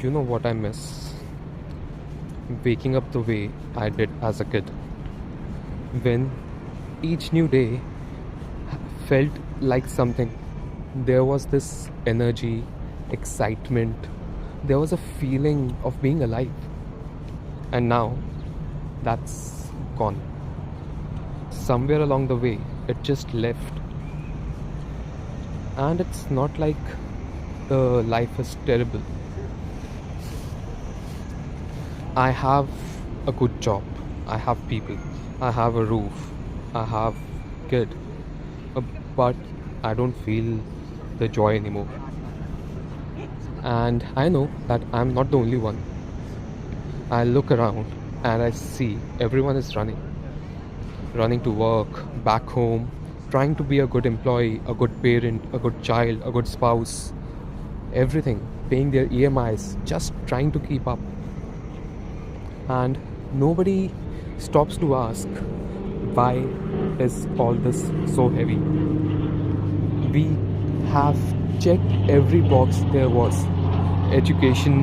You know what I miss? Waking up the way I did as a kid. When each new day felt like something. There was this energy, excitement, there was a feeling of being alive. And now that's gone. Somewhere along the way, it just left. And it's not like the life is terrible. I have a good job. I have people. I have a roof. I have kid. Uh, But I don't feel the joy anymore. And I know that I'm not the only one. I look around and I see everyone is running. Running to work, back home, trying to be a good employee, a good parent, a good child, a good spouse. Everything. Paying their EMIs, just trying to keep up. And nobody stops to ask why is all this so heavy. We have checked every box there was: education,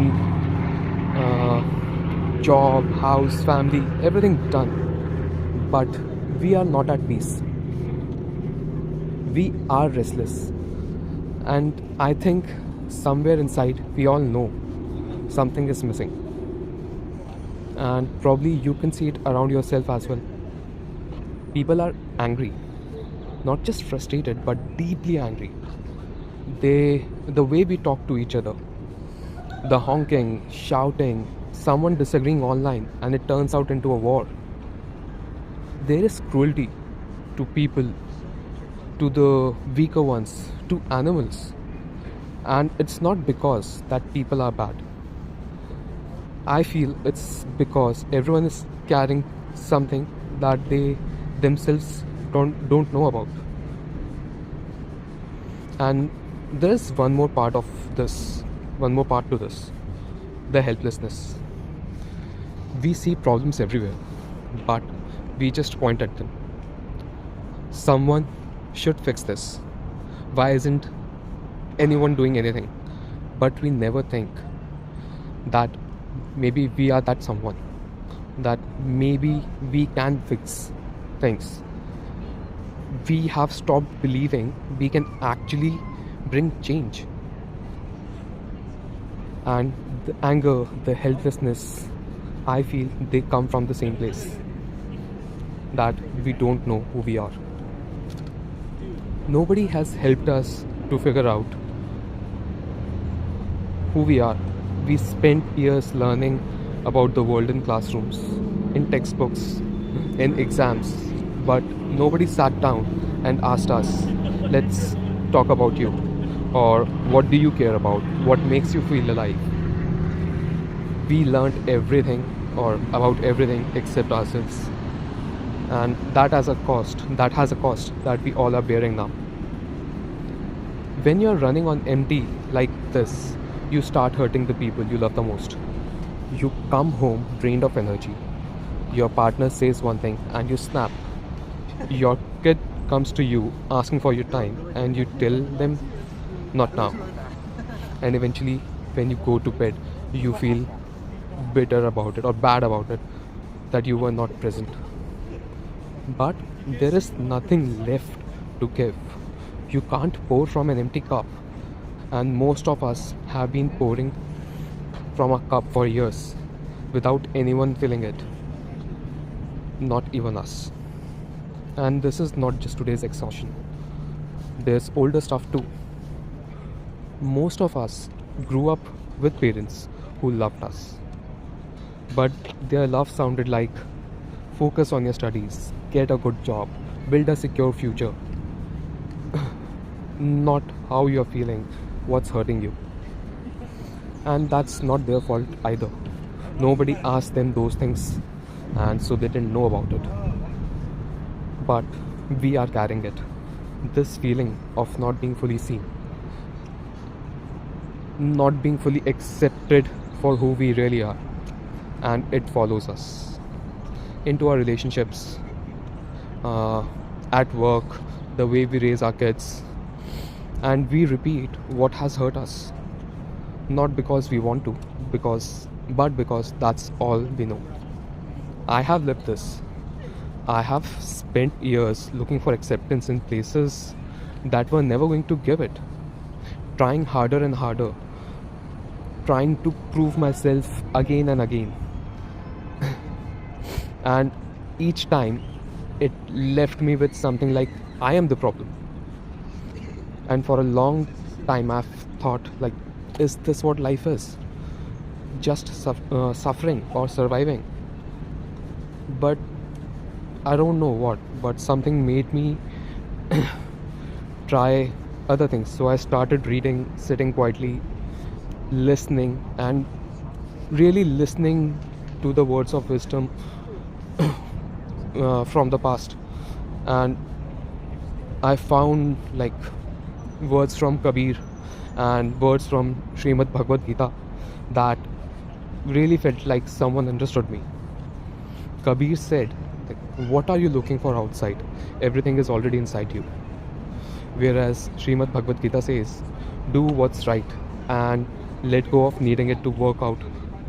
job, house, family, everything done. But we are not at peace. We are restless. And I think somewhere inside we all know something is missing. And probably you can see it around yourself as well. People are angry, not just frustrated but deeply angry. The way we talk to each other, the honking, shouting, someone disagreeing online and it turns out into a war. There is cruelty to people, to the weaker ones, to animals. And it's not because that people are bad. I feel it's because everyone is carrying something that they themselves don't know about. And there's one more part to this: the helplessness. We see problems everywhere, but we just point at them. Someone should fix this. Why isn't anyone doing anything? But we never think that maybe we are that someone, that maybe we can fix things. We have stopped believing we can actually bring change. And the anger, the helplessness, I feel they come from the same place, that we don't know who we are. Nobody has helped us to figure out who we are. We spent years learning about the world in classrooms, in textbooks, in exams, but nobody sat down and asked us, let's talk about you. Or what do you care about? What makes you feel alive? We learned everything or about everything except ourselves. And that has a cost. That has a cost that we all are bearing now. When you're running on empty like this, you start hurting the people you love the most. You come home drained of energy. Your partner says one thing and you snap. Your kid comes to you asking for your time and you tell them not now. And eventually, when you go to bed, you feel bitter about it or bad about it that you were not present. But there is nothing left to give. You can't pour from an empty cup. And most of us have been pouring from a cup for years without anyone filling it. Not even us. And this is not just today's exhaustion. There's older stuff too. Most of us grew up with parents who loved us. But their love sounded like focus on your studies, get a good job, build a secure future. Not how you're feeling, what's hurting you. And that's not their fault either. Nobody asked them those things, and so they didn't know about it. But we are carrying it. This feeling of not being fully seen, not being fully accepted for who we really are. And it follows us into our relationships, at work, the way we raise our kids. And we repeat what has hurt us, not because we want to, because that's all we know. I have lived this. I have spent years looking for acceptance in places that were never going to give it, trying harder and harder, trying to prove myself again and again. And each time it left me with something like, I am the problem. And for a long time, I've thought, like, is this what life is? Just suffering or surviving? But I don't know what, but something made me try other things. So I started reading, sitting quietly, listening, and really listening to the words of wisdom from the past. And I found like words from Kabir and words from Srimad Bhagavad Gita that really felt like someone understood me. Kabir said, like, what are you looking for outside? Everything is already inside you. Whereas Srimad Bhagavad Gita says, do what's right and let go of needing it to work out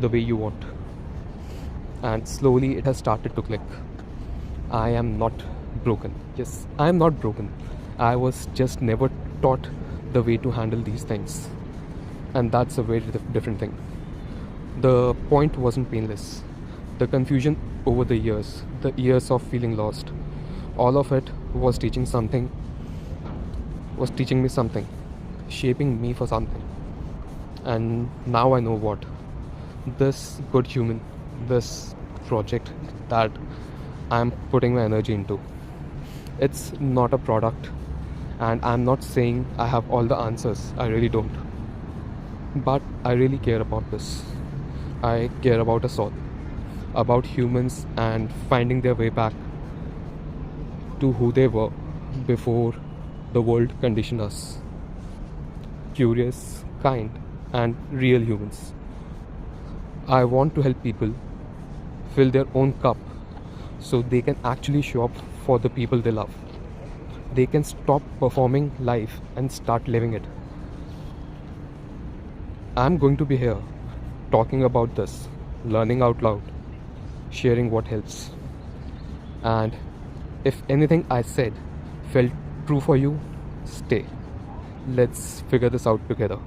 the way you want. And slowly it has started to click. I am not broken. Yes, I am not broken. I was just never taught the way to handle these things. And that's a very different thing. The point wasn't painless. The confusion over the years of feeling lost, all of it was teaching me something, shaping me for something. And now I know what. This good human, this project that I'm putting my energy into, it's not a product. And I'm not saying I have all the answers. I really don't. But I really care about this. I care about us all, about humans and finding their way back to who they were before the world conditioned us. Curious, kind, and real humans. I want to help people fill their own cup so they can actually show up for the people they love. They can stop performing life and start living it. I'm going to be here talking about this, learning out loud, sharing what helps. And if anything I said felt true for you, stay. Let's figure this out together.